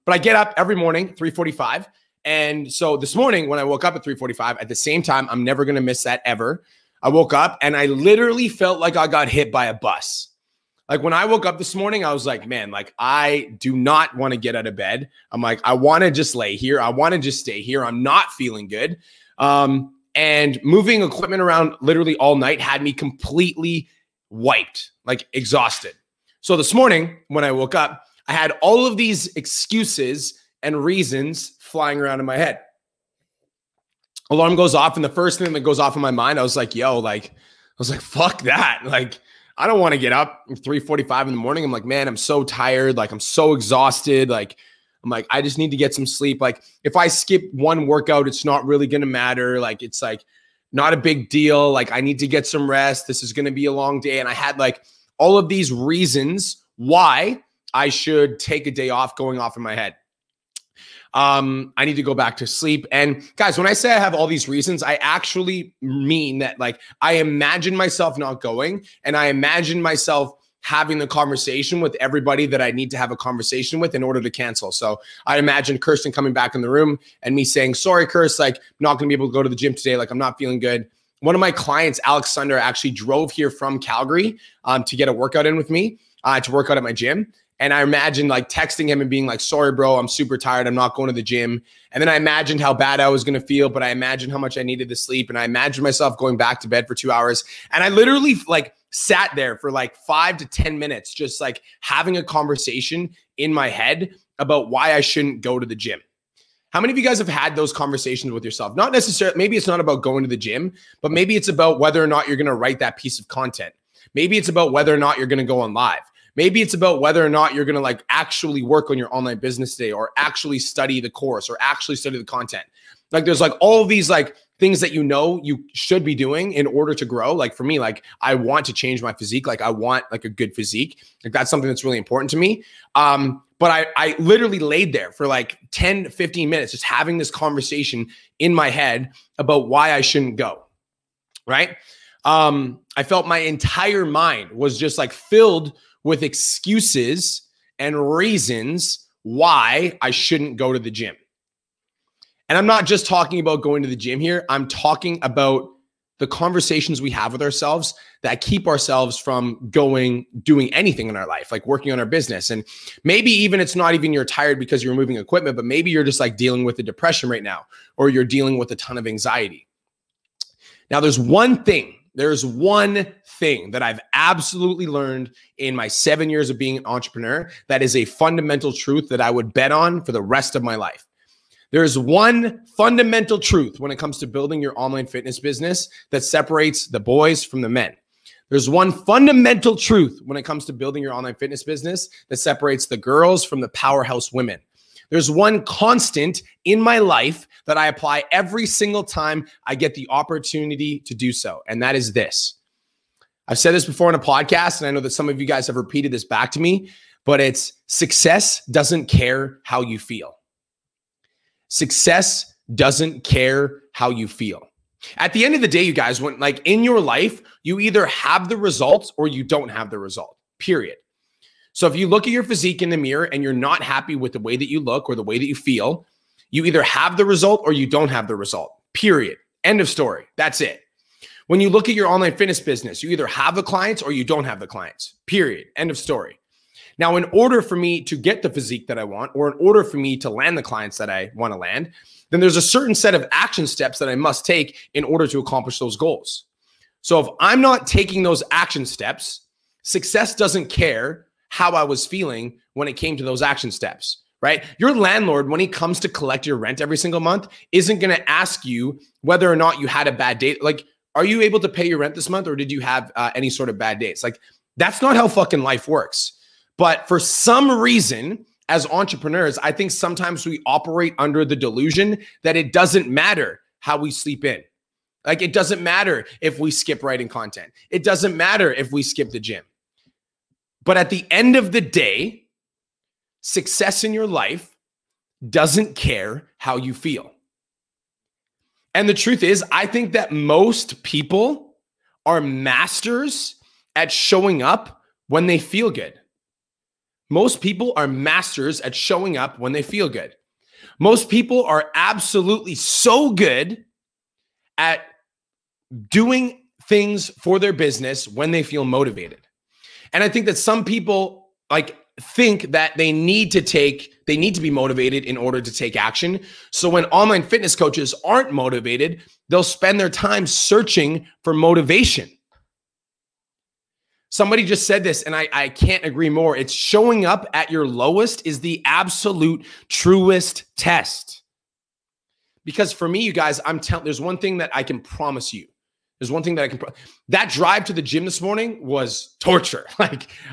But I get up every morning, 3:45. And so this morning when I woke up at 3:45, at the same time, I'm never going to miss that ever. I woke up and I literally felt like I got hit by a bus. Like when I woke up this morning, I was like, man, like I do not want to get out of bed. I'm like, I want to just lay here. I want to just stay here. I'm not feeling good. And moving equipment around literally all night had me completely wiped, like exhausted. So this morning when I woke up, I had all of these excuses and reasons flying around in my head. Alarm goes off, and the first thing that goes off in my mind, I was like, fuck that. Like, I don't want to get up at 3:45 in the morning. I'm like, man, I'm so tired. Like, I'm so exhausted. Like, I'm like, I just need to get some sleep. Like, if I skip one workout, it's not really going to matter. Like, it's like not a big deal. Like, I need to get some rest. This is going to be a long day. And I had like all of these reasons why I should take a day off going off in my head. I need to go back to sleep. And guys, when I say I have all these reasons, I actually mean that like I imagine myself not going, and I imagine myself having the conversation with everybody that I need to have a conversation with in order to cancel. So I imagine Kirsten coming back in the room and me saying, sorry, Kirsten, like I'm not going to be able to go to the gym today. Like I'm not feeling good. One of my clients, Alex Sunder, actually drove here from Calgary to get a workout in with me, to work out at my gym. And I imagined like texting him and being like, sorry, bro, I'm super tired. I'm not going to the gym. And then I imagined how bad I was going to feel, but I imagined how much I needed to sleep. And I imagined myself going back to bed for 2 hours. And I literally like sat there for like 5 to 10 minutes, just like having a conversation in my head about why I shouldn't go to the gym. How many of you guys have had those conversations with yourself? Not necessarily, maybe it's not about going to the gym, but maybe it's about whether or not you're going to write that piece of content. Maybe it's about whether or not you're going to go on live. Maybe it's about whether or not you're going to like actually work on your online business today, or actually study the course, or actually study the content. Like there's like all of these like things that you know you should be doing in order to grow. Like for me, like I want to change my physique. Like I want like a good physique. Like that's something that's really important to me. But I literally laid there for like 10, 15 minutes, just having this conversation in my head about why I shouldn't go. Right. I felt my entire mind was just like filled with excuses and reasons why I shouldn't go to the gym. And I'm not just talking about going to the gym here. I'm talking about the conversations we have with ourselves that keep ourselves from doing anything in our life, like working on our business. And maybe even it's not even you're tired because you're moving equipment, but maybe you're just like dealing with the depression right now, or you're dealing with a ton of anxiety. Now, there's one thing that I've absolutely learned in my 7 years of being an entrepreneur that is a fundamental truth that I would bet on for the rest of my life. There's one fundamental truth when it comes to building your online fitness business that separates the boys from the men. There's one fundamental truth when it comes to building your online fitness business that separates the girls from the powerhouse women. There's one constant in my life that I apply every single time I get the opportunity to do so. And that is this. I've said this before in a podcast, and I know that some of you guys have repeated this back to me, but it's success doesn't care how you feel. Success doesn't care how you feel. At the end of the day, you guys, when like in your life, you either have the results or you don't have the result, period. So if you look at your physique in the mirror and you're not happy with the way that you look or the way that you feel, you either have the result or you don't have the result, period. End of story. That's it. When you look at your online fitness business, you either have the clients or you don't have the clients, period. End of story. Now, in order for me to get the physique that I want, or in order for me to land the clients that I want to land, then there's a certain set of action steps that I must take in order to accomplish those goals. So if I'm not taking those action steps, success doesn't care how I was feeling when it came to those action steps, right? Your landlord, when he comes to collect your rent every single month, isn't going to ask you whether or not you had a bad day. Like, are you able to pay your rent this month, or did you have any sort of bad days? Like, that's not how fucking life works. But for some reason, as entrepreneurs, I think sometimes we operate under the delusion that it doesn't matter how we sleep in. Like, it doesn't matter if we skip writing content. It doesn't matter if we skip the gym. But at the end of the day, success in your life doesn't care how you feel. And the truth is, I think that most people are masters at showing up when they feel good. Most people are masters at showing up when they feel good. Most people are absolutely so good at doing things for their business when they feel motivated. And I think that some people think that they need to be motivated in order to take action. So when online fitness coaches aren't motivated, they'll spend their time searching for motivation. Somebody just said this, and I can't agree more. It's showing up at your lowest is the absolute truest test. Because for me, you guys, there's one thing that I can promise you. There's one thing that that drive to the gym this morning was torture.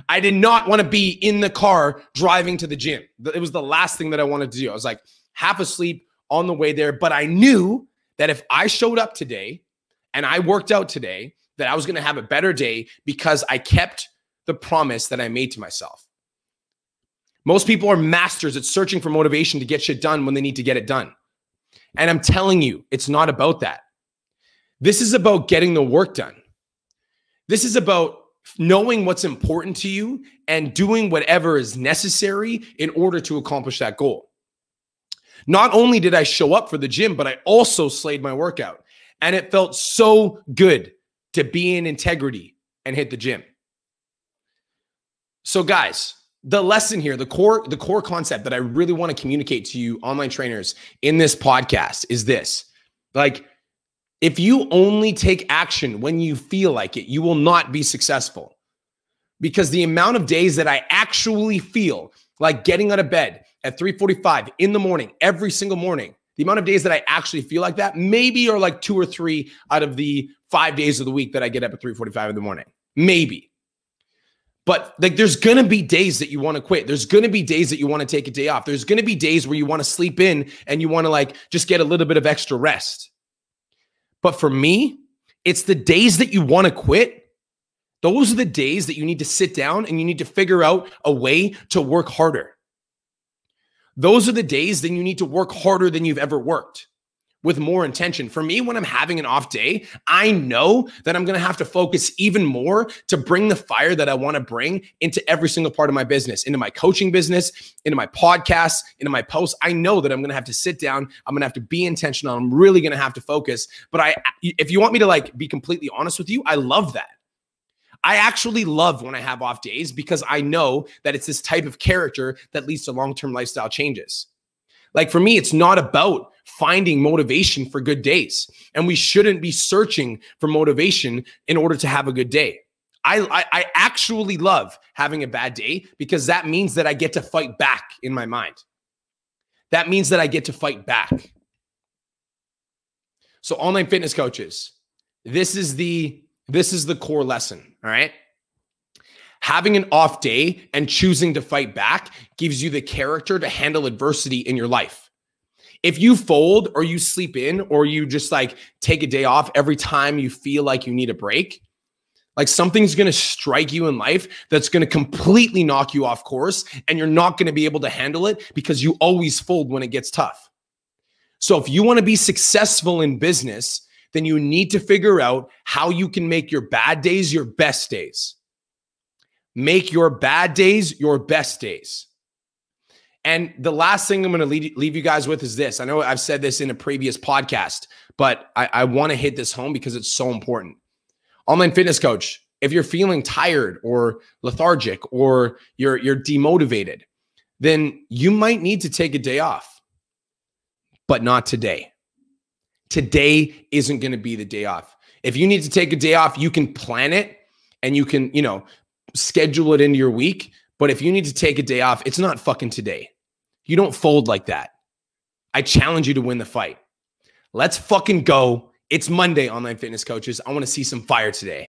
I did not want to be in the car driving to the gym. It was the last thing that I wanted to do. I was like half asleep on the way there, but I knew that if I showed up today and I worked out today, that I was going to have a better day because I kept the promise that I made to myself. Most people are masters at searching for motivation to get shit done when they need to get it done. And I'm telling you, it's not about that. This is about getting the work done. This is about knowing what's important to you and doing whatever is necessary in order to accomplish that goal. Not only did I show up for the gym, but I also slayed my workout. And it felt so good to be in integrity and hit the gym. So guys, the lesson here, the core concept that I really want to communicate to you online trainers in this podcast is this. If you only take action when you feel like it, you will not be successful. Because the amount of days that I actually feel like getting out of bed at 3:45 in the morning, every single morning, the amount of days that I actually feel like that maybe are like 2 or 3 out of the 5 days of the week that I get up at 3:45 in the morning. Maybe. But there's going to be days that you want to quit. There's going to be days that you want to take a day off. There's going to be days where you want to sleep in and you want to just get a little bit of extra rest. But for me, it's the days that you want to quit. Those are the days that you need to sit down and you need to figure out a way to work harder. Those are the days that you need to work harder than you've ever worked with more intention. For me, when I'm having an off day, I know that I'm going to have to focus even more to bring the fire that I want to bring into every single part of my business, into my coaching business, into my podcasts, into my posts. I know that I'm going to have to sit down. I'm going to have to be intentional. I'm really going to have to focus. But if you want me to be completely honest with you, I love that. I actually love when I have off days because I know that it's this type of character that leads to long-term lifestyle changes. For me, it's not about finding motivation for good days. And we shouldn't be searching for motivation in order to have a good day. I actually love having a bad day because that means that I get to fight back in my mind. That means that I get to fight back. So online fitness coaches, this is the core lesson, all right? Having an off day and choosing to fight back gives you the character to handle adversity in your life. If you fold or you sleep in or you just take a day off every time you feel like you need a break, something's going to strike you in life that's going to completely knock you off course and you're not going to be able to handle it because you always fold when it gets tough. So if you want to be successful in business, then you need to figure out how you can make your bad days your best days. Make your bad days your best days. And the last thing I'm going to leave you guys with is this. I know I've said this in a previous podcast, but I want to hit this home because it's so important. Online fitness coach, if you're feeling tired or lethargic or you're demotivated, then you might need to take a day off, but not today. Today isn't going to be the day off. If you need to take a day off, you can plan it and you can, schedule it into your week. But if you need to take a day off, it's not fucking today. You don't fold like that. I challenge you to win the fight. Let's fucking go. It's Monday, online fitness coaches. I want to see some fire today.